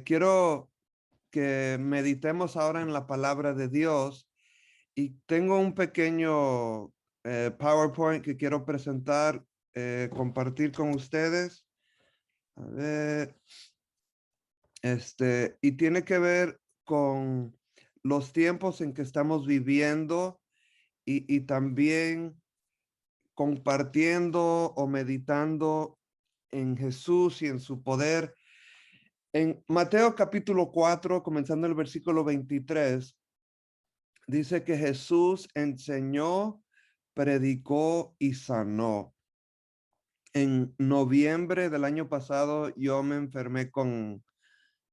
Quiero que meditemos ahora en la palabra de Dios y tengo un pequeño PowerPoint que quiero presentar, compartir con ustedes. A ver, y tiene que ver con los tiempos en que estamos viviendo y también compartiendo o meditando en Jesús y en su poder. En Mateo capítulo 4, comenzando el versículo 23, dice que Jesús enseñó, predicó y sanó. En noviembre del año pasado yo me enfermé con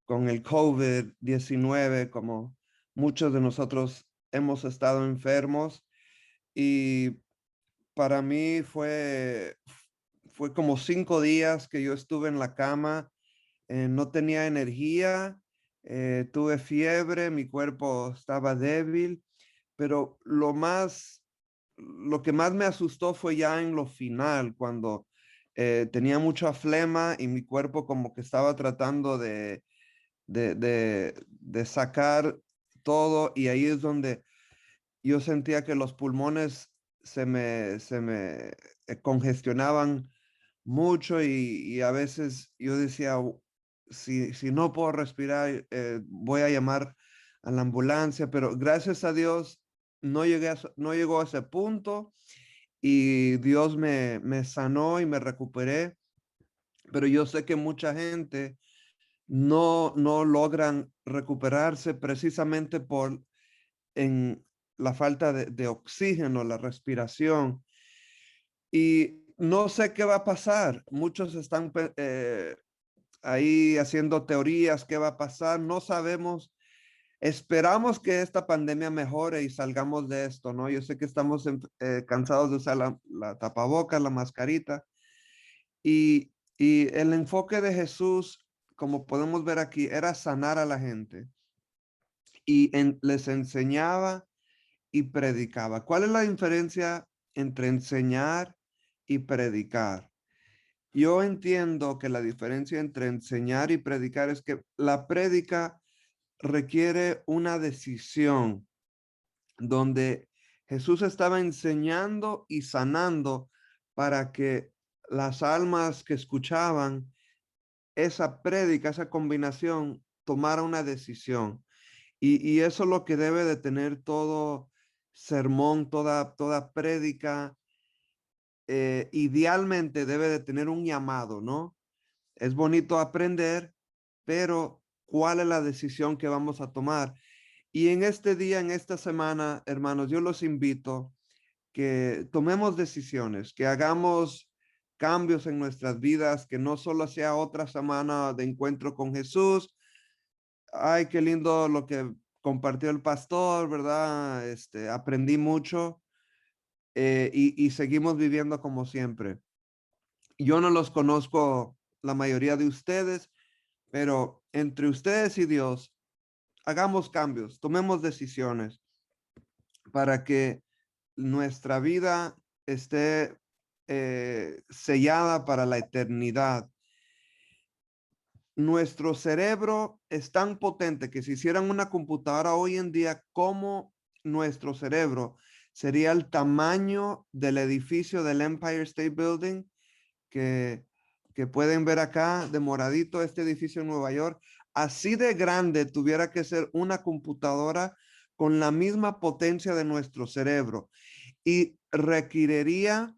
el COVID-19, como muchos de nosotros hemos estado enfermos, y para mí fue como 5 días que yo estuve en la cama. No tenía energía, tuve fiebre, mi cuerpo estaba débil, pero lo que más me asustó fue ya en lo final, cuando tenía mucha flema y mi cuerpo como que estaba tratando de sacar todo, y ahí es donde yo sentía que los pulmones se me congestionaban mucho, y a veces yo decía, si no puedo respirar, voy a llamar a la ambulancia", pero gracias a Dios no llegó a ese punto, y Dios me sanó y me recuperé, pero yo sé que mucha gente no logran recuperarse precisamente en la falta de oxígeno, la respiración. Y no sé qué va a pasar. Muchos están ahí haciendo teorías, qué va a pasar. No sabemos. Esperamos que esta pandemia mejore y salgamos de esto, ¿no? Yo sé que estamos cansados de usar la tapabocas, la mascarita. Y el enfoque de Jesús, como podemos ver aquí, era sanar a la gente. Y les enseñaba y predicaba. ¿Cuál es la diferencia entre enseñar y predicar? Yo entiendo que la diferencia entre enseñar y predicar es que la prédica requiere una decisión donde Jesús estaba enseñando y sanando para que las almas que escuchaban esa prédica, esa combinación, tomara una decisión. Y eso es lo que debe de tener todo sermón, toda prédica. Idealmente debe de tener un llamado, ¿no? Es bonito aprender, pero ¿cuál es la decisión que vamos a tomar? Y en este día, en esta semana, hermanos, yo los invito que tomemos decisiones, que hagamos cambios en nuestras vidas, que no solo sea otra semana de encuentro con Jesús. Ay, qué lindo lo que compartió el pastor, ¿verdad? Aprendí mucho, y seguimos viviendo como siempre. Yo no los conozco la mayoría de ustedes, pero entre ustedes y Dios, hagamos cambios, tomemos decisiones para que nuestra vida esté sellada para la eternidad. Nuestro cerebro es tan potente que si hicieran una computadora hoy en día como nuestro cerebro, sería el tamaño del edificio del Empire State Building que, que pueden ver acá de moradito, este edificio en Nueva York. Así de grande tuviera que ser una computadora con la misma potencia de nuestro cerebro, y requeriría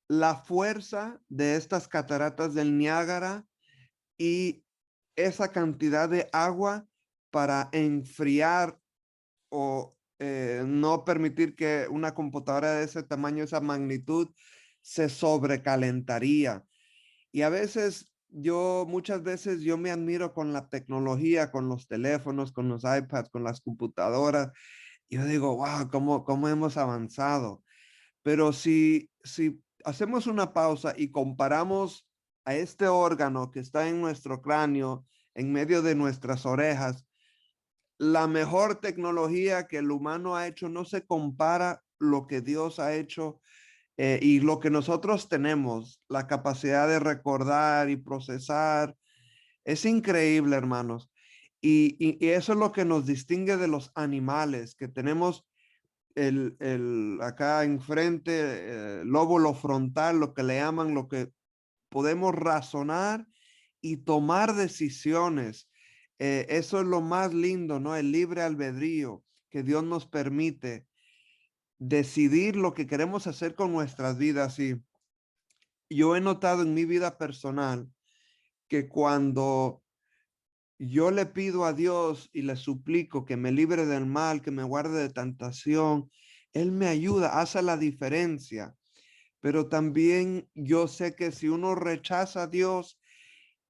la fuerza de estas cataratas del Niágara y esa cantidad de agua para enfriar o no permitir que una computadora de ese tamaño, esa magnitud, se sobrecalentaría. Y a veces muchas veces yo me admiro con la tecnología, con los teléfonos, con los iPads, con las computadoras. Yo digo, wow, cómo hemos avanzado. Pero si hacemos una pausa y comparamos a este órgano que está en nuestro cráneo, en medio de nuestras orejas, la mejor tecnología que el humano ha hecho no se compara lo que Dios ha hecho Y lo que nosotros tenemos, la capacidad de recordar y procesar, es increíble, hermanos. Y eso es lo que nos distingue de los animales, que tenemos acá enfrente, lóbulo frontal, lo que le llaman, lo que podemos razonar y tomar decisiones. Eso es lo más lindo, ¿no? El libre albedrío que Dios nos permite decidir lo que queremos hacer con nuestras vidas. Y yo he notado en mi vida personal que cuando yo le pido a Dios y le suplico que me libre del mal, que me guarde de tentación, Él me ayuda, hace la diferencia. Pero también yo sé que si uno rechaza a Dios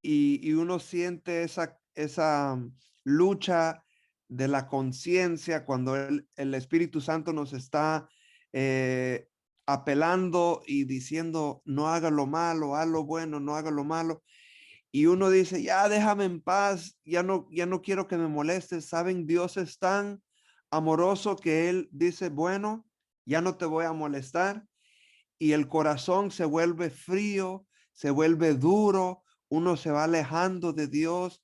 y uno siente esa lucha de la conciencia cuando el Espíritu Santo nos está eh, apelando y diciendo, no haga lo malo, haz lo bueno, no haga lo malo. Y uno dice, ya déjame en paz, ya no quiero que me molestes. Saben, Dios es tan amoroso que Él dice, bueno, ya no te voy a molestar. Y el corazón se vuelve frío, se vuelve duro, uno se va alejando de Dios.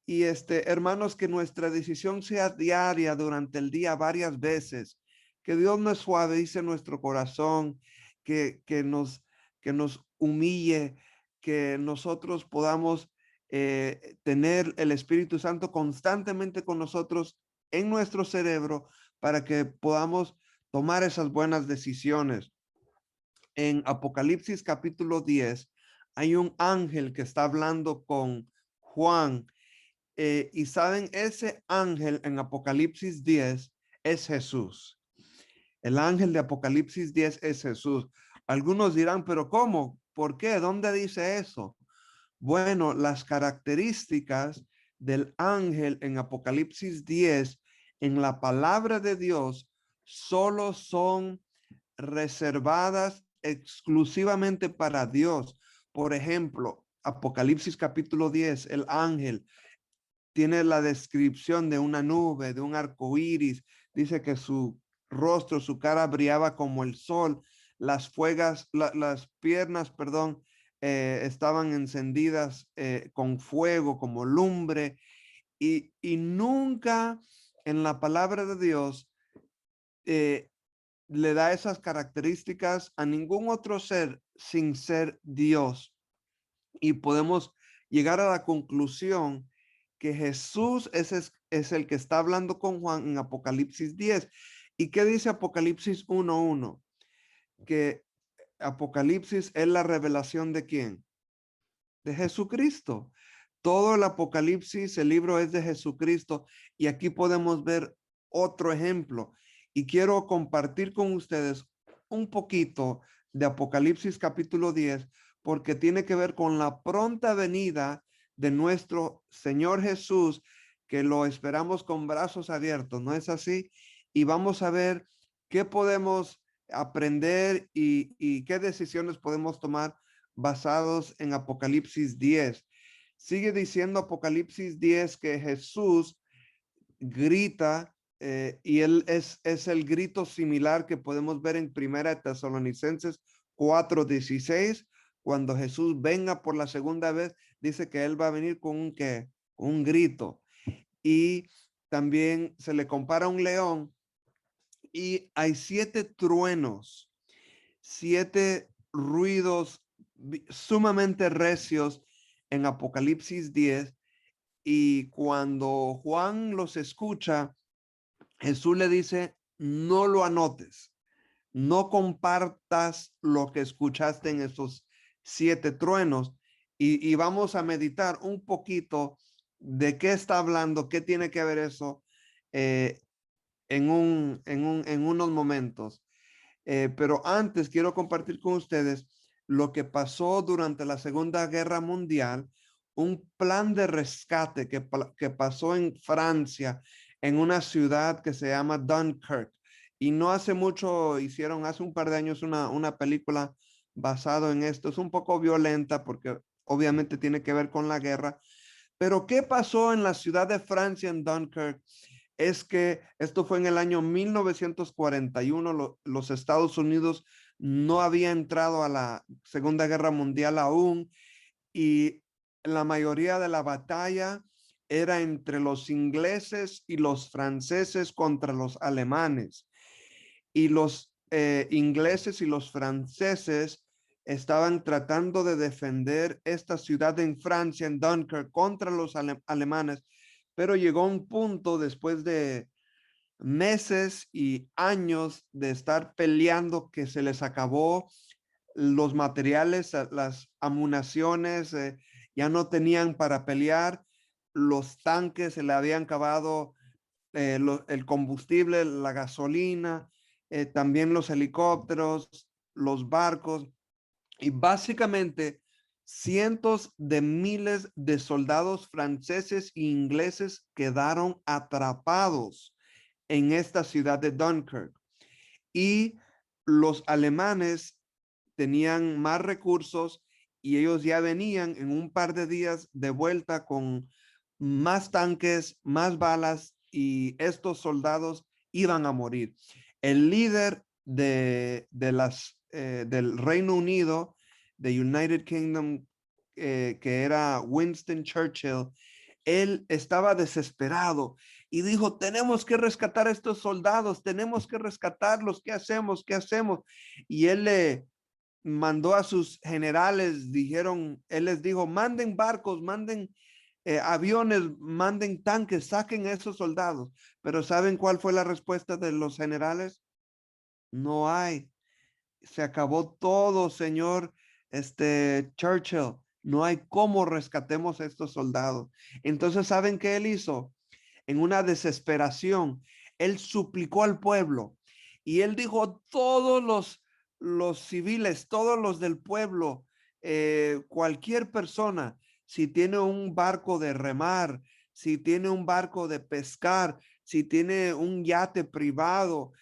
Y hermanos, que nuestra decisión sea diaria durante el día varias veces, que Dios nos suavice nuestro corazón, que nos humille, que nosotros podamos tener el Espíritu Santo constantemente con nosotros en nuestro cerebro para que podamos tomar esas buenas decisiones. En Apocalipsis capítulo 10 hay un ángel que está hablando con Juan. Y saben, ese ángel en Apocalipsis 10 es Jesús. El ángel de Apocalipsis 10 es Jesús. Algunos dirán, pero ¿cómo? ¿Por qué? ¿Dónde dice eso? Bueno, las características del ángel en Apocalipsis 10 en la palabra de Dios solo son reservadas exclusivamente para Dios. Por ejemplo, Apocalipsis capítulo 10, el ángel tiene la descripción de una nube, de un arco iris. Dice que su rostro, su cara brillaba como el sol. Las piernas, perdón, estaban encendidas con fuego, como lumbre. Y nunca en la palabra de Dios eh, le da esas características a ningún otro ser sin ser Dios. Y podemos llegar a la conclusión que Jesús es el que está hablando con Juan en Apocalipsis 10. ¿Y qué dice Apocalipsis 1:1? Que Apocalipsis es la revelación de ¿quién? De Jesucristo. Todo el Apocalipsis, el libro es de Jesucristo. Y aquí podemos ver otro ejemplo. Y quiero compartir con ustedes un poquito de Apocalipsis capítulo 10, porque tiene que ver con la pronta venida de nuestro Señor Jesús, que lo esperamos con brazos abiertos, ¿no es así? Y vamos a ver qué podemos aprender y qué decisiones podemos tomar basados en Apocalipsis 10. Sigue diciendo Apocalipsis 10 que Jesús grita y él es el grito similar que podemos ver en Primera de Tesalonicenses 4:16. Cuando Jesús venga por la segunda vez, dice que él va a venir con un grito. Y también se le compara a un león y hay 7 truenos, 7 ruidos sumamente recios en Apocalipsis 10. Y cuando Juan los escucha, Jesús le dice, no lo anotes, no compartas lo que escuchaste en esos 7 truenos. Y vamos a meditar un poquito de qué está hablando, qué tiene que ver eso eh, en unos momentos. Pero antes quiero compartir con ustedes lo que pasó durante la Segunda Guerra Mundial, un plan de rescate que pasó en Francia, en una ciudad que se llama Dunkirk. Y no hace mucho hicieron, hace un par de años, una película basado en esto. Es un poco violenta porque obviamente tiene que ver con la guerra. Pero ¿qué pasó en la ciudad de Francia, en Dunkirk? Es que esto fue en el año 1941. Los Estados Unidos no había entrado a la Segunda Guerra Mundial aún, y la mayoría de la batalla era entre los ingleses y los franceses contra los alemanes. Y los ingleses y los franceses estaban tratando de defender esta ciudad en Francia, en Dunkirk, contra los alemanes, pero llegó un punto después de meses y años de estar peleando que se les acabó los materiales, las amuniciones, ya no tenían para pelear, los tanques se le habían acabado, el combustible, la gasolina, también los helicópteros, los barcos, y básicamente cientos de miles de soldados franceses e ingleses quedaron atrapados en esta ciudad de Dunkirk. Y los alemanes tenían más recursos y ellos ya venían en un par de días de vuelta con más tanques, más balas, y estos soldados iban a morir. El líder del Reino Unido, de United Kingdom, que era Winston Churchill, él estaba desesperado y dijo, tenemos que rescatar a estos soldados, tenemos que rescatarlos, ¿qué hacemos? ¿Qué hacemos? Y él le mandó a sus generales, él les dijo, manden barcos, manden aviones, manden tanques, saquen a esos soldados. Pero ¿saben cuál fue la respuesta de los generales? No hay. Se acabó todo, señor Churchill. No hay cómo rescatemos a estos soldados. Entonces, ¿saben qué él hizo? En una desesperación, él suplicó al pueblo y él dijo, todos los civiles, todos los del pueblo, cualquier persona, si tiene un barco de remar, si tiene un barco de pescar, si tiene un yate privado,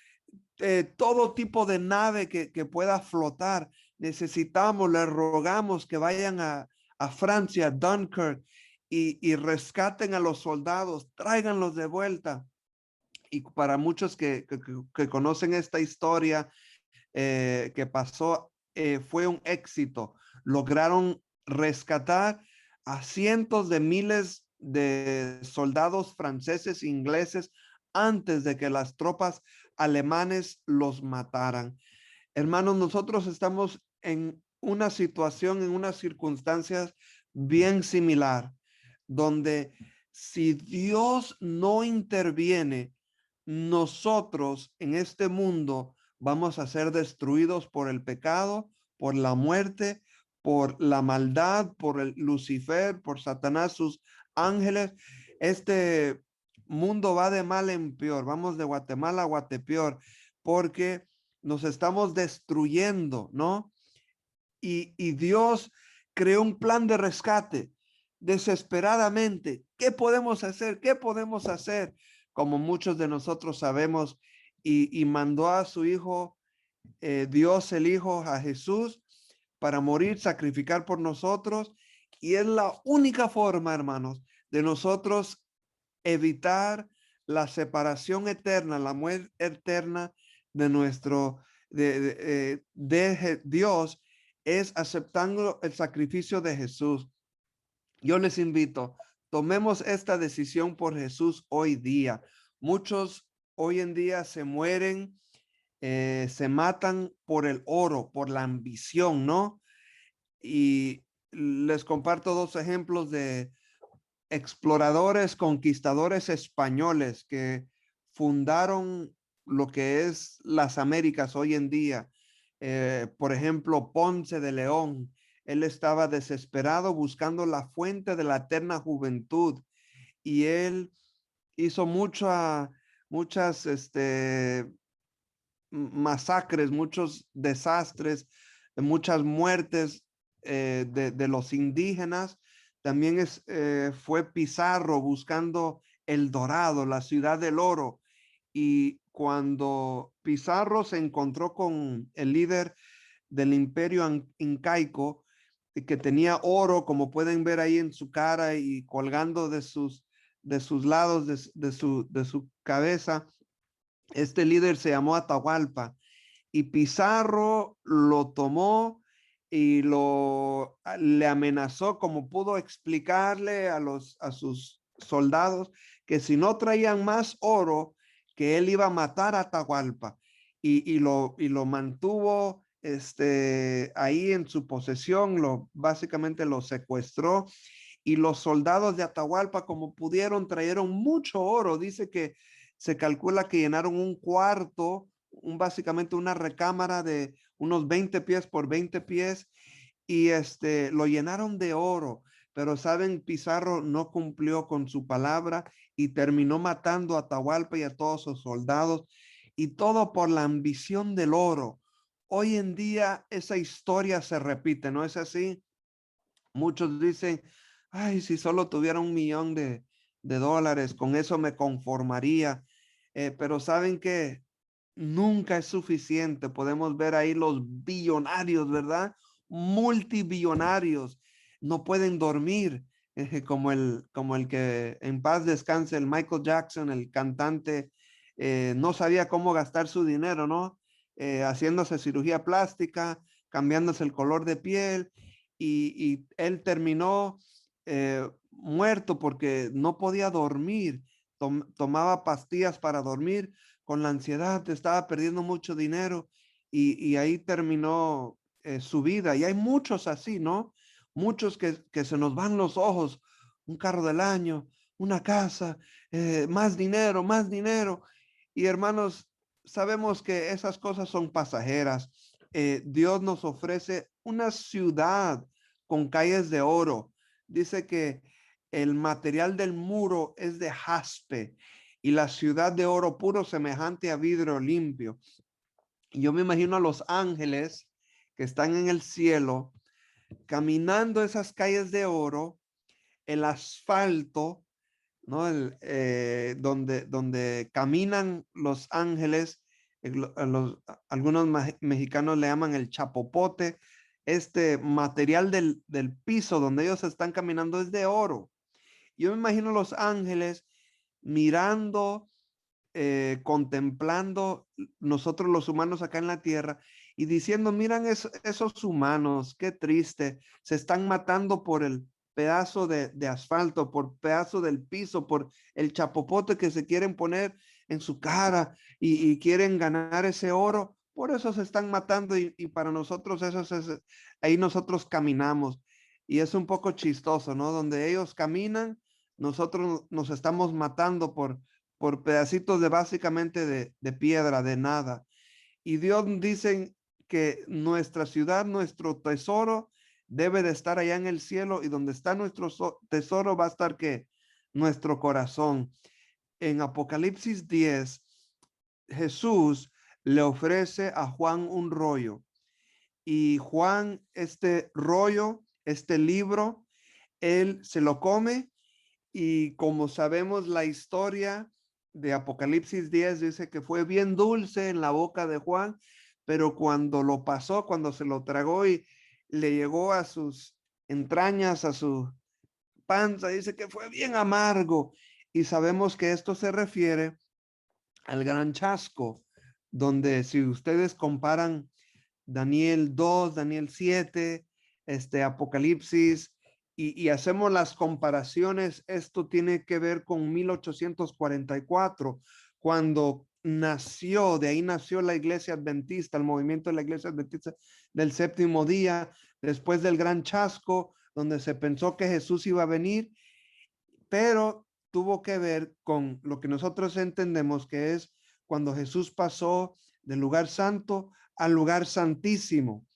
todo tipo de nave que pueda flotar, necesitamos, les rogamos que vayan a Francia, Dunkirk, y rescaten a los soldados, tráiganlos de vuelta. Y para muchos que conocen esta historia que pasó, fue un éxito. Lograron rescatar a cientos de miles de soldados franceses e ingleses antes de que las tropas alemanes los mataran. Hermanos, nosotros estamos en una situación, en unas circunstancias bien similar, donde si Dios no interviene, nosotros en este mundo vamos a ser destruidos por el pecado, por la muerte, por la maldad, por el Lucifer, por Satanás, sus ángeles. Este mundo va de mal en peor, vamos de Guatemala a Guatepeor, porque nos estamos destruyendo, ¿no? Y Dios creó un plan de rescate desesperadamente. ¿Qué podemos hacer? ¿Qué podemos hacer? Como muchos de nosotros sabemos, y mandó a su Hijo, Dios el Hijo, a Jesús, para morir, sacrificar por nosotros. Y es la única forma, hermanos, de nosotros evitar la separación eterna, la muerte eterna de Dios, es aceptando el sacrificio de Jesús. Yo les invito, tomemos esta decisión por Jesús hoy día. Muchos hoy en día se mueren, se matan por el oro, por la ambición, ¿no? Y les comparto dos ejemplos de exploradores, conquistadores españoles que fundaron lo que es las Américas hoy en día. Por ejemplo, Ponce de León. Él estaba desesperado buscando la fuente de la eterna juventud y él hizo muchas masacres, muchos desastres, muchas muertes de los indígenas. También fue Pizarro buscando El Dorado, la ciudad del oro. Y cuando Pizarro se encontró con el líder del imperio incaico, que tenía oro, como pueden ver ahí en su cara y colgando de sus lados de su cabeza, este líder se llamó Atahualpa y Pizarro lo tomó y le amenazó, como pudo explicarle a sus soldados, que si no traían más oro, que él iba a matar a Atahualpa, y lo mantuvo ahí en su posesión, básicamente lo secuestró, y los soldados de Atahualpa, como pudieron, trajeron mucho oro. Dice que se calcula que llenaron un cuarto, básicamente una recámara de unos 20 pies por 20 pies, y lo llenaron de oro. Pero saben, Pizarro no cumplió con su palabra y terminó matando a Atahualpa y a todos sus soldados, y todo por la ambición del oro. Hoy en día esa historia se repite, ¿no es así? Muchos dicen, ay, si solo tuviera 1 millón de dólares, con eso me conformaría. Pero saben que nunca es suficiente. Podemos ver ahí los billonarios, ¿verdad? Multibillonarios. No pueden dormir, como el que en paz descanse, el Michael Jackson, el cantante, no sabía cómo gastar su dinero, ¿no? Haciéndose cirugía plástica, cambiándose el color de piel, y él terminó muerto porque no podía dormir. Tomaba pastillas para dormir, con la ansiedad, estaba perdiendo mucho dinero, y ahí terminó su vida. Y hay muchos así, ¿no? Muchos que se nos van los ojos, un carro del año, una casa, más dinero, más dinero. Y hermanos, sabemos que esas cosas son pasajeras. Dios nos ofrece una ciudad con calles de oro. Dice que el material del muro es de jaspe y la ciudad de oro puro, semejante a vidrio limpio. Y yo me imagino a los ángeles que están en el cielo caminando esas calles de oro, el asfalto, ¿no? Donde caminan los ángeles, algunos mexicanos le llaman el chapopote. Este material del piso donde ellos están caminando es de oro. Yo me imagino los ángeles mirando, contemplando nosotros los humanos acá en la tierra y diciendo, miran esos humanos, qué triste, se están matando por el pedazo de asfalto, por pedazo del piso, por el chapopote que se quieren poner en su cara, y quieren ganar ese oro. Por eso se están matando, y para nosotros ahí nosotros caminamos, y es un poco chistoso, ¿no? Donde ellos caminan, nosotros nos estamos matando por pedacitos de básicamente de piedra, de nada. Y Dios dice que nuestra ciudad, nuestro tesoro, debe de estar allá en el cielo, y donde está nuestro tesoro va a estar que nuestro corazón. En Apocalipsis 10, Jesús le ofrece a Juan un rollo, y Juan, este rollo, este libro, él se lo come. Y como sabemos, la historia de Apocalipsis 10 dice que fue bien dulce en la boca de Juan, pero cuando lo pasó, cuando se lo tragó y le llegó a sus entrañas, a su panza, dice que fue bien amargo. Y sabemos que esto se refiere al gran chasco, donde si ustedes comparan Daniel 2, Daniel 7, Apocalipsis, y hacemos las comparaciones, esto tiene que ver con 1844, cuando nació, de ahí nació la iglesia adventista, el movimiento de la iglesia adventista del séptimo día, después del gran chasco, donde se pensó que Jesús iba a venir, pero tuvo que ver con lo que nosotros entendemos que es cuando Jesús pasó del lugar santo al lugar santísimo.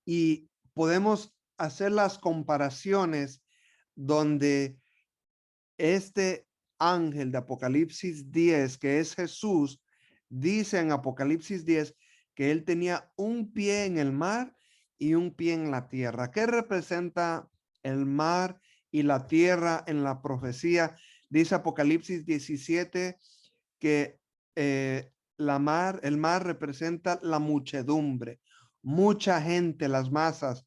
Y podemos hacer las comparaciones donde este ángel de Apocalipsis 10, que es Jesús, dice en Apocalipsis 10 que él tenía un pie en el mar y un pie en la tierra. ¿Qué representa el mar y la tierra en la profecía? Dice Apocalipsis 17 que el mar representa la muchedumbre, mucha gente, las masas,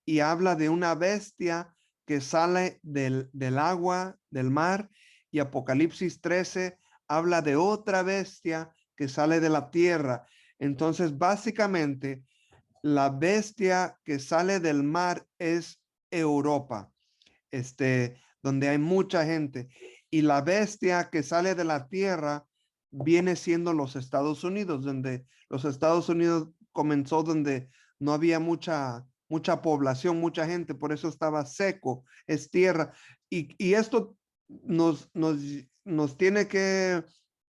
y habla de una bestia que sale del agua, del mar, y Apocalipsis 13 habla de otra bestia que sale de la tierra. Entonces, básicamente, la bestia que sale del mar es Europa, donde hay mucha gente. Y la bestia que sale de la tierra viene siendo los Estados Unidos, donde los Estados Unidos comenzó donde no había mucha población, mucha gente, por eso estaba seco, es tierra. Y esto nos tiene que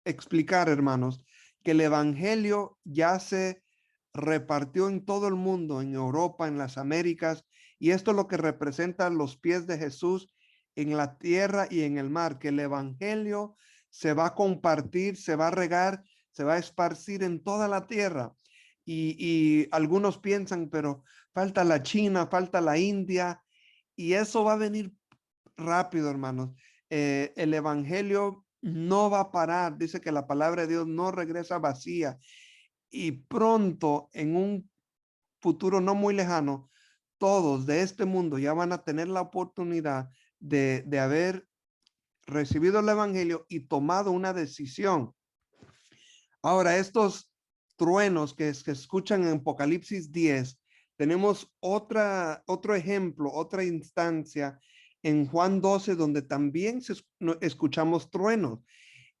explicar, hermanos, que el evangelio ya se repartió en todo el mundo, en Europa, en las Américas, y esto es lo que representa los pies de Jesús en la tierra y en el mar, que el evangelio se va a compartir, se va a regar, se va a esparcir en toda la tierra. Y algunos piensan, pero falta la China, falta la India, y eso va a venir rápido, hermanos. El evangelio no va a parar. Dice que la palabra de Dios no regresa vacía. Y pronto, en un futuro no muy lejano, todos de este mundo ya van a tener la oportunidad de haber recibido el evangelio y tomado una decisión. Ahora, estos truenos que escuchan en Apocalipsis 10, tenemos otro ejemplo, otra instancia en Juan 12, donde también escuchamos truenos.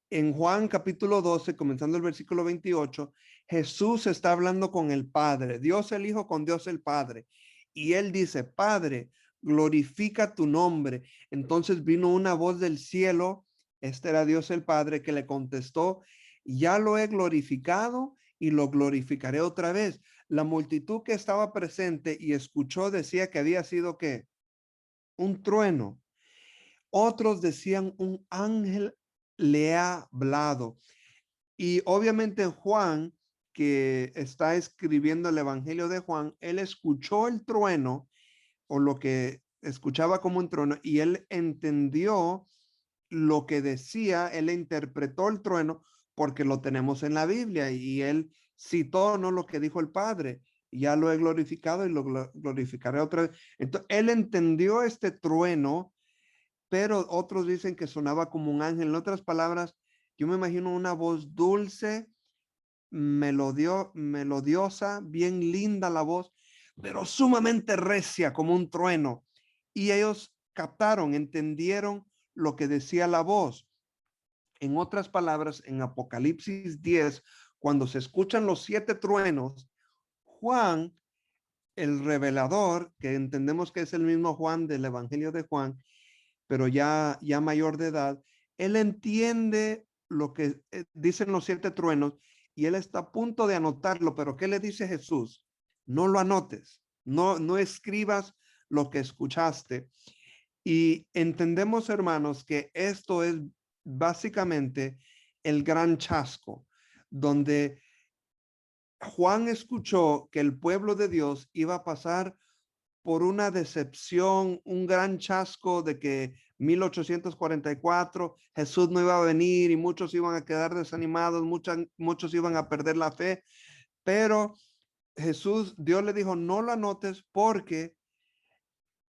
En Juan capítulo 12, comenzando el versículo 28, Jesús está hablando con el Padre, Dios el Hijo con Dios el Padre. Y él dice, Padre, glorifica tu nombre. Entonces vino una voz del cielo, este era Dios el Padre, que le contestó, ya lo he glorificado y lo glorificaré otra vez. La multitud que estaba presente y escuchó decía que había sido ¿qué? Un trueno. Otros decían un ángel le ha hablado. Y obviamente Juan, que está escribiendo el Evangelio de Juan, él escuchó el trueno o lo que escuchaba como un trueno y él entendió lo que decía, él interpretó el trueno porque lo tenemos en la Biblia y él citó no lo que dijo el Padre. Ya lo he glorificado y lo glorificaré otra vez. Entonces, él entendió este trueno, pero otros dicen que sonaba como un ángel. En otras palabras, yo me imagino una voz dulce, melodiosa, bien linda la voz, pero sumamente recia como un trueno. Y ellos captaron, entendieron lo que decía la voz. En otras palabras, en Apocalipsis 10, cuando se escuchan los 7 truenos, Juan, el revelador, que entendemos que es el mismo Juan del Evangelio de Juan, pero ya mayor de edad, él entiende lo que dicen los 7 truenos y él está a punto de anotarlo, pero ¿qué le dice Jesús? No lo anotes, no escribas lo que escuchaste. Y entendemos, hermanos, que esto es básicamente el gran chasco, donde Juan escuchó que el pueblo de Dios iba a pasar por una decepción, un gran chasco de que 1844 Jesús no iba a venir y muchos iban a quedar desanimados, muchos iban a perder la fe, pero Dios le dijo, no lo anotes porque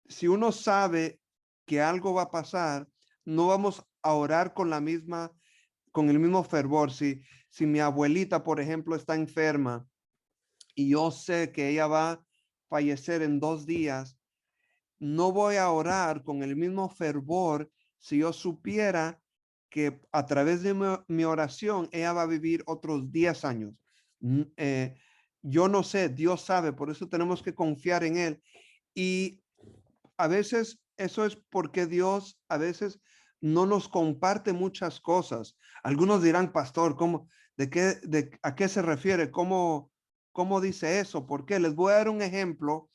si uno sabe que algo va a pasar, no vamos a orar con el mismo fervor. Si mi abuelita, por ejemplo, está enferma y yo sé que ella va a fallecer en 2 días, no voy a orar con el mismo fervor si yo supiera que a través de mi oración ella va a vivir otros 10 años. Yo no sé, Dios sabe, por eso tenemos que confiar en Él. Y a veces eso es porque Dios a veces no nos comparte muchas cosas. Algunos dirán, pastor, ¿a qué se refiere? ¿Cómo dice eso? ¿Por qué? Les voy a dar un ejemplo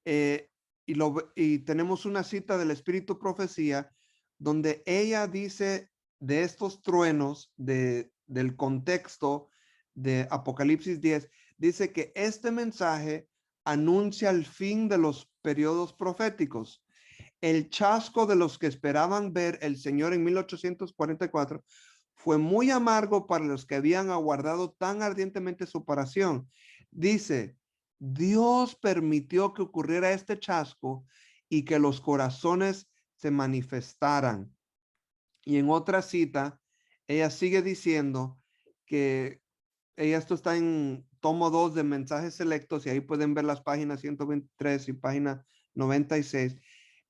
eh, y tenemos una cita del Espíritu Profecía donde ella dice de estos truenos, del contexto de Apocalipsis 10, dice que este mensaje anuncia el fin de los periodos proféticos. El chasco de los que esperaban ver el Señor en 1844 fue muy amargo para los que habían aguardado tan ardientemente su paración. Dice, Dios permitió que ocurriera este chasco y que los corazones se manifestaran. Y en otra cita, ella sigue diciendo que y esto está en tomo 2 de mensajes selectos, y ahí pueden ver las páginas 123 y página 96.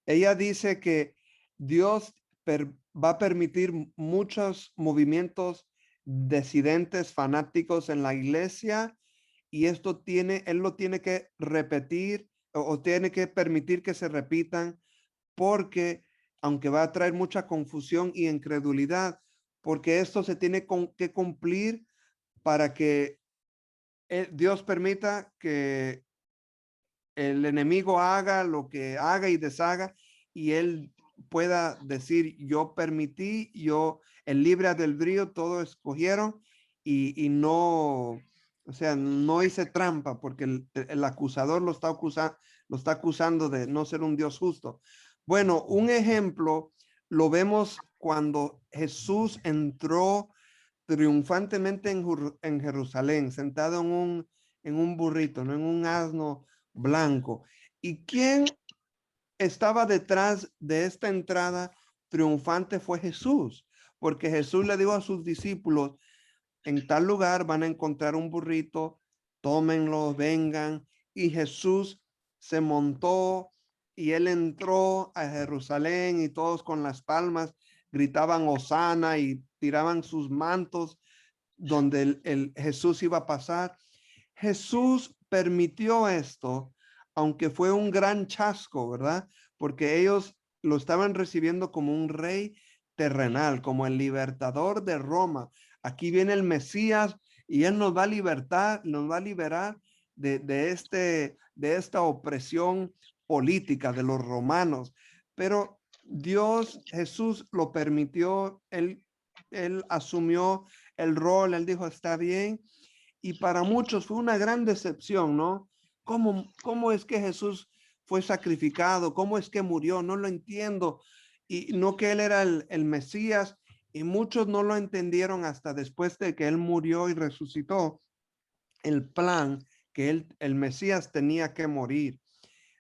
Ella dice que Dios va a permitir muchos movimientos disidentes, fanáticos en la iglesia, y él lo tiene que repetir o tiene que permitir que se repitan, porque aunque va a traer mucha confusión y incredulidad, porque esto se tiene que cumplir para que Dios permita que el enemigo haga lo que haga y deshaga, y él pueda decir: yo permití, el libre albedrío, todo escogieron, y no, o sea, no hice trampa, porque el acusador lo está acusando de no ser un Dios justo. Bueno, un ejemplo lo vemos cuando Jesús entró triunfantemente en Jerusalén, sentado en un burrito, no en un asno blanco. ¿Y quién estaba detrás de esta entrada triunfante? Fue Jesús, porque Jesús le dijo a sus discípulos: en tal lugar van a encontrar un burrito, tómenlo, vengan. Y Jesús se montó y él entró a Jerusalén, y todos con las palmas gritaban hosana y tiraban sus mantos donde el Jesús iba a pasar. Jesús permitió esto, aunque fue un gran chasco, ¿verdad? Porque ellos lo estaban recibiendo como un rey terrenal, como el libertador de Roma. Aquí viene el Mesías y él nos va a libertar, nos va a liberar de esta opresión política de los romanos. Pero Jesús lo permitió, él asumió el rol, él dijo: está bien. Y para muchos fue una gran decepción, ¿no? ¿Cómo es que Jesús fue sacrificado? ¿Cómo es que murió? No lo entiendo. Y no, que él era el Mesías, y muchos no lo entendieron hasta después de que él murió y resucitó, el plan que el Mesías tenía que morir.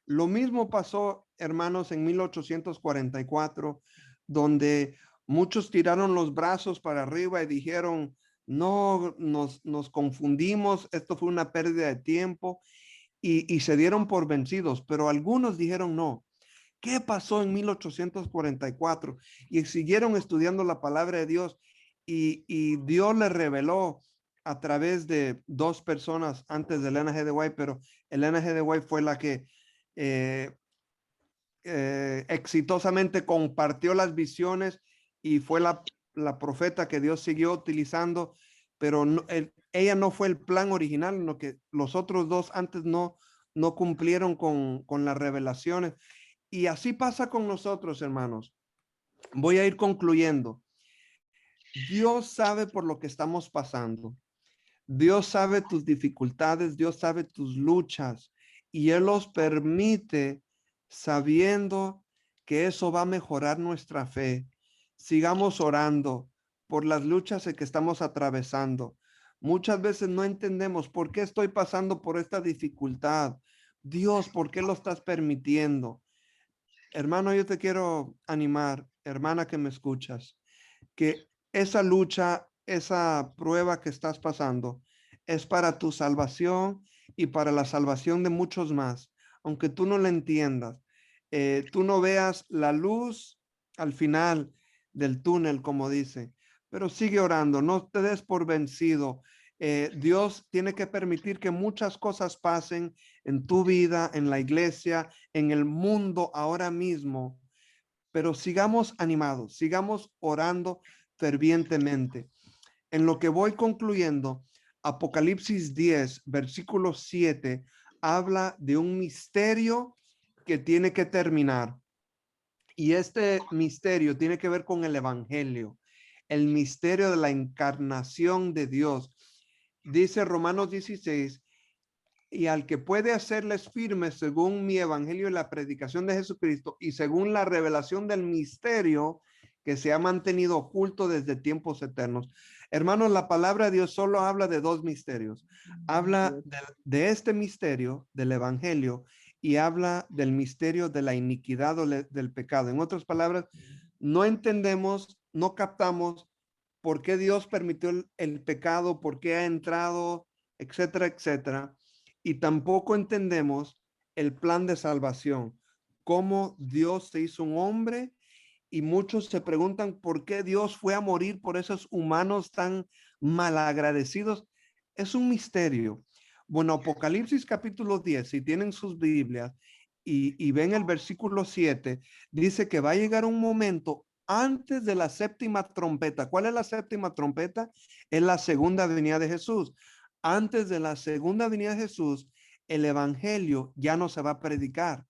Lo mismo pasó, hermanos, en 1844, donde muchos tiraron los brazos para arriba y dijeron: no, nos confundimos, esto fue una pérdida de tiempo, y se dieron por vencidos. Pero algunos dijeron: no, ¿qué pasó en 1844? Y siguieron estudiando la palabra de Dios, y Dios le reveló a través de dos personas antes de Elena G. de White, pero Elena G. de White fue la que eh, exitosamente compartió las visiones, y fue la profeta que Dios siguió utilizando, pero ella no fue el plan original, lo que los otros dos antes no cumplieron con las revelaciones. Y así pasa con nosotros, hermanos. Voy a ir concluyendo. Dios sabe por lo que estamos pasando. Dios sabe tus dificultades, Dios sabe tus luchas, y Él los permite sabiendo que eso va a mejorar nuestra fe. Sigamos orando por las luchas que estamos atravesando. Muchas veces no entendemos por qué estoy pasando por esta dificultad. Dios, ¿por qué lo estás permitiendo? Hermano, yo te quiero animar, hermana que me escuchas, que esa lucha, esa prueba que estás pasando, es para tu salvación y para la salvación de muchos más. Aunque tú no la entiendas, tú no veas la luz al final del túnel, como dice, pero sigue orando, no te des por vencido. Dios tiene que permitir que muchas cosas pasen en tu vida, en la iglesia, en el mundo ahora mismo, pero sigamos animados, sigamos orando fervientemente. En lo que voy concluyendo, Apocalipsis 10, versículo 7, habla de un misterio que tiene que terminar. Y este misterio tiene que ver con el evangelio, el misterio de la encarnación de Dios. Dice Romanos 16: y al que puede hacerles firmes según mi evangelio y la predicación de Jesucristo, y según la revelación del misterio que se ha mantenido oculto desde tiempos eternos. Hermanos, la palabra de Dios solo habla de dos misterios. Habla de este misterio del evangelio, y habla del misterio de la iniquidad o del pecado. En otras palabras, no entendemos, no captamos por qué Dios permitió el pecado, por qué ha entrado, etcétera, etcétera. Y tampoco entendemos el plan de salvación, cómo Dios se hizo un hombre, y muchos se preguntan por qué Dios fue a morir por esos humanos tan malagradecidos. Es un misterio. Bueno, Apocalipsis capítulo 10, si tienen sus Biblias y ven el versículo 7, dice que va a llegar un momento antes de la séptima trompeta. ¿Cuál es la séptima trompeta? Es la segunda venida de Jesús. Antes de la segunda venida de Jesús, el evangelio ya no se va a predicar.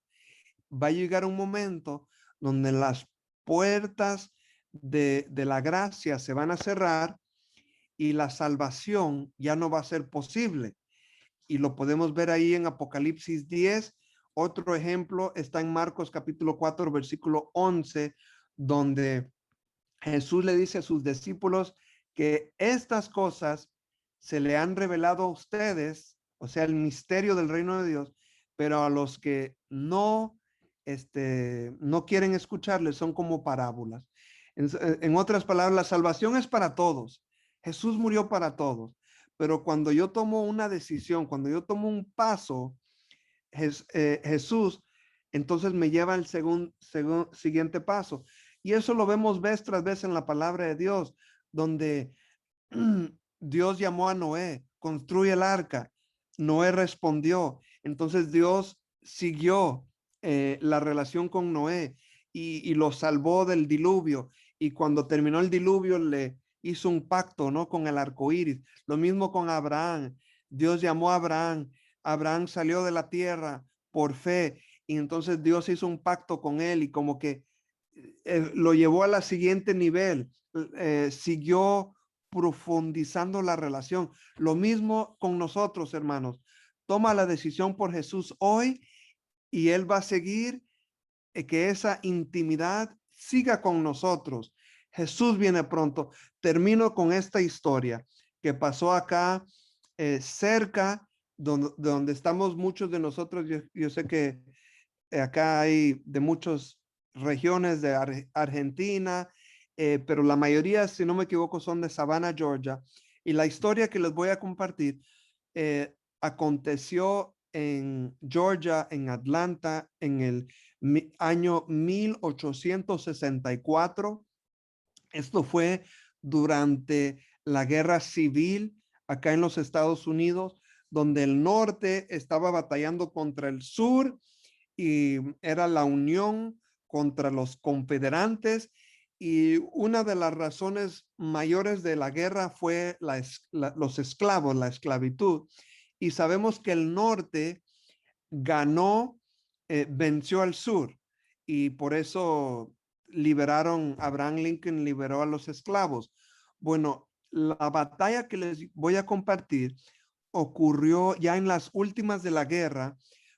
Va a llegar un momento donde las puertas de la gracia se van a cerrar y la salvación ya no va a ser posible. Y lo podemos ver ahí en Apocalipsis 10. Otro ejemplo está en Marcos capítulo 4, versículo 11, donde Jesús le dice a sus discípulos que estas cosas se le han revelado a ustedes, o sea, el misterio del reino de Dios, pero a los que no quieren escucharles son como parábolas. En otras palabras, la salvación es para todos. Jesús murió para todos, pero cuando yo tomo una decisión, cuando yo tomo un paso, Jesús entonces me lleva al siguiente paso. Y eso lo vemos vez tras vez en la palabra de Dios, donde Dios llamó a Noé, construye el arca. Noé respondió. Entonces Dios siguió la relación con Noé y lo salvó del diluvio. Y cuando terminó el diluvio le hizo un pacto, ¿no? Con el arco iris. Lo mismo con Abraham. Dios llamó a Abraham. Abraham salió de la tierra por fe y entonces Dios hizo un pacto con él y como que lo llevó a la siguiente nivel, siguió profundizando la relación. Lo mismo con nosotros, hermanos. Toma la decisión por Jesús hoy y Él va a seguir que esa intimidad siga con nosotros. Jesús viene pronto. Termino con esta historia que pasó acá cerca donde estamos muchos de nosotros. Yo sé que acá hay de muchas regiones de Argentina, pero la mayoría, si no me equivoco, son de Savannah, Georgia. Y la historia que les voy a compartir aconteció en Georgia, en Atlanta, en el año 1864. Esto fue durante la guerra civil acá en los Estados Unidos, donde el norte estaba batallando contra el sur y era la unión contra los confederantes. Y una de las razones mayores de la guerra fue los esclavos, la esclavitud. Y sabemos que el norte ganó, venció al sur y por eso Abraham Lincoln liberó a los esclavos. Bueno, la batalla que les voy a compartir ocurrió ya en las últimas de la guerra,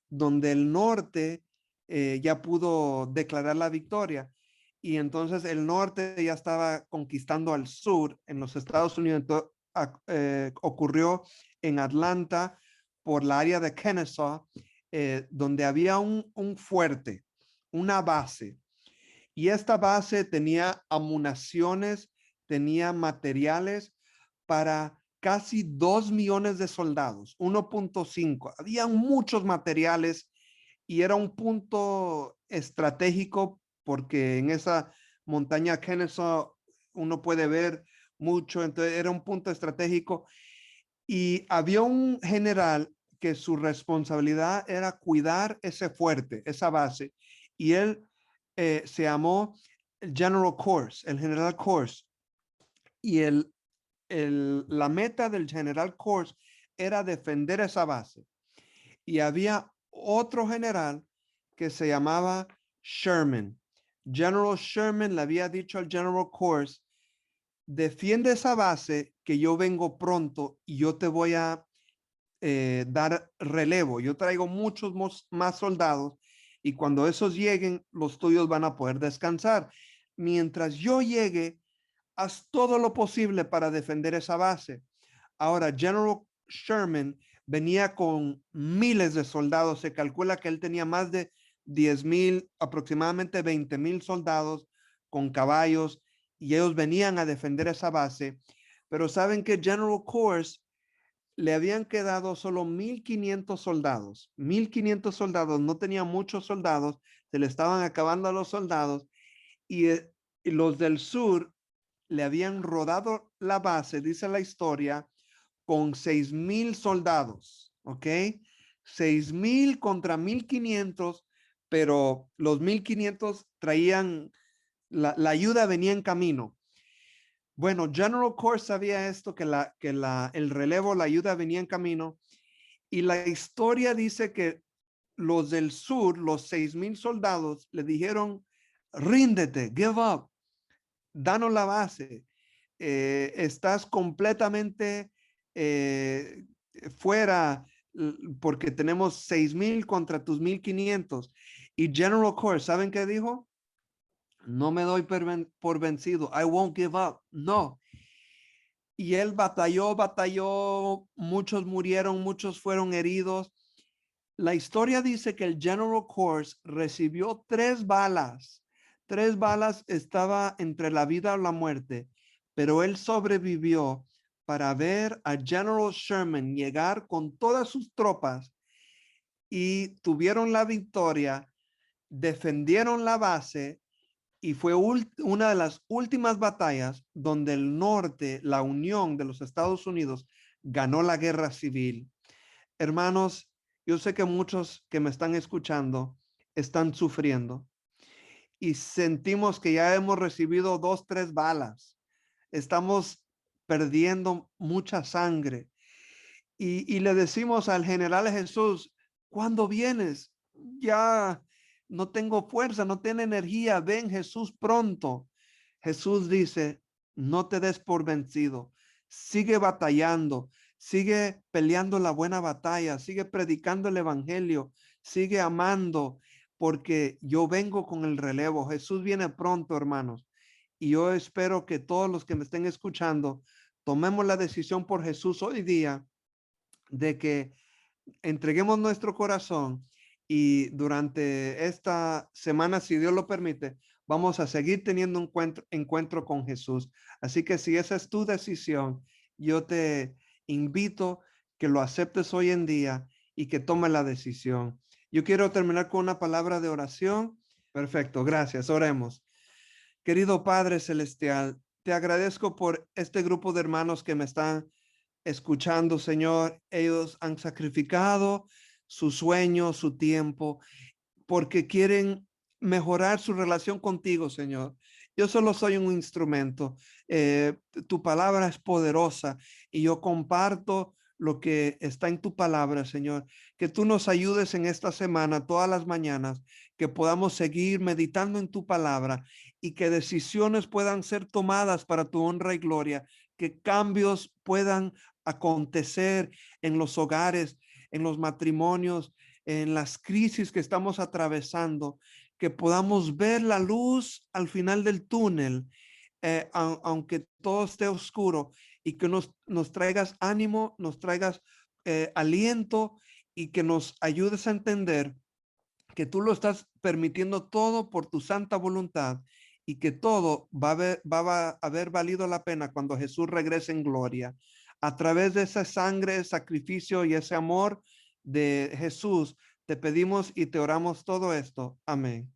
donde el norte ya pudo declarar la victoria. Y entonces el norte ya estaba conquistando al sur en los Estados Unidos. Entonces, ocurrió en Atlanta por la área de Kennesaw, donde había un fuerte, una base. Y esta base tenía amuniciones, tenía materiales para casi 2 millones de soldados, 1.5. Había muchos materiales y era un punto estratégico porque en esa montaña Kennesaw uno puede ver mucho, entonces era un punto estratégico y había un general que su responsabilidad era cuidar ese fuerte, esa base, y él se llamó el General Kors, el General Kors, y la meta del General Kors era defender esa base. Y había otro general que se llamaba Sherman. General Sherman le había dicho al General Kors, defiende esa base que yo vengo pronto y yo te voy a dar relevo. Yo traigo muchos más soldados y cuando esos lleguen, los tuyos van a poder descansar. Mientras yo llegue, haz todo lo posible para defender esa base. Ahora, General Sherman venía con miles de soldados. Se calcula que él tenía más de 10,000, aproximadamente 20,000 soldados con caballos y ellos venían a defender esa base, pero saben que General Corps le habían quedado solo 1,500 soldados. 1,500 soldados, no tenía muchos soldados, se le estaban acabando a los soldados y los del sur le habían rodado la base, dice la historia, con 6,000 soldados, ¿ok? 6,000 contra 1,500, pero los 1,500 traían, la ayuda venía en camino. Bueno, General Corps sabía esto, el relevo, la ayuda venía en camino, y la historia dice que los del sur, los 6,000 soldados, le dijeron, ríndete, give up, danos la base, estás completamente eh, fuera porque tenemos 6,000 contra tus 1,500. Y General Corps, ¿saben qué dijo? No me doy por vencido. I won't give up. No. Y él batalló, muchos murieron, muchos fueron heridos. La historia dice que el General Corps recibió 3 balas. 3 balas, estaba entre la vida o la muerte, pero él sobrevivió para ver a General Sherman llegar con todas sus tropas y tuvieron la victoria, defendieron la base y fue una de las últimas batallas donde el norte, la Unión de los Estados Unidos, ganó la guerra civil. Hermanos, yo sé que muchos que me están escuchando están sufriendo y sentimos que ya hemos recibido 2, 3 balas. Estamos perdiendo mucha sangre y le decimos al general Jesús, ¿cuándo vienes? Ya no tengo fuerza, no tengo energía. Ven, Jesús, pronto. Jesús dice, no te des por vencido. Sigue batallando, sigue peleando la buena batalla, sigue predicando el evangelio, sigue amando, porque yo vengo con el relevo. Jesús viene pronto, hermanos. Y yo espero que todos los que me estén escuchando tomemos la decisión por Jesús hoy día de que entreguemos nuestro corazón y durante esta semana, si Dios lo permite, vamos a seguir teniendo un encuentro con Jesús. Así que si esa es tu decisión, yo te invito que lo aceptes hoy en día y que tomes la decisión. Yo quiero terminar con una palabra de oración. Perfecto, gracias. Oremos. Querido Padre Celestial, te agradezco por este grupo de hermanos que me están escuchando, Señor. Ellos han sacrificado su sueño, su tiempo, porque quieren mejorar su relación contigo, Señor. Yo solo soy un instrumento. Tu palabra es poderosa y yo comparto lo que está en tu palabra, Señor. Que tú nos ayudes en esta semana, todas las mañanas, que podamos seguir meditando en tu palabra y que decisiones puedan ser tomadas para tu honra y gloria, que cambios puedan acontecer en los hogares, en los matrimonios, en las crisis que estamos atravesando, que podamos ver la luz al final del túnel, aunque todo esté oscuro, y que nos traigas ánimo, nos traigas aliento y que nos ayudes a entender que tú lo estás permitiendo todo por tu santa voluntad y que todo va a haber valido la pena cuando Jesús regrese en gloria. A través de esa sangre, sacrificio y ese amor de Jesús, te pedimos y te oramos todo esto. Amén.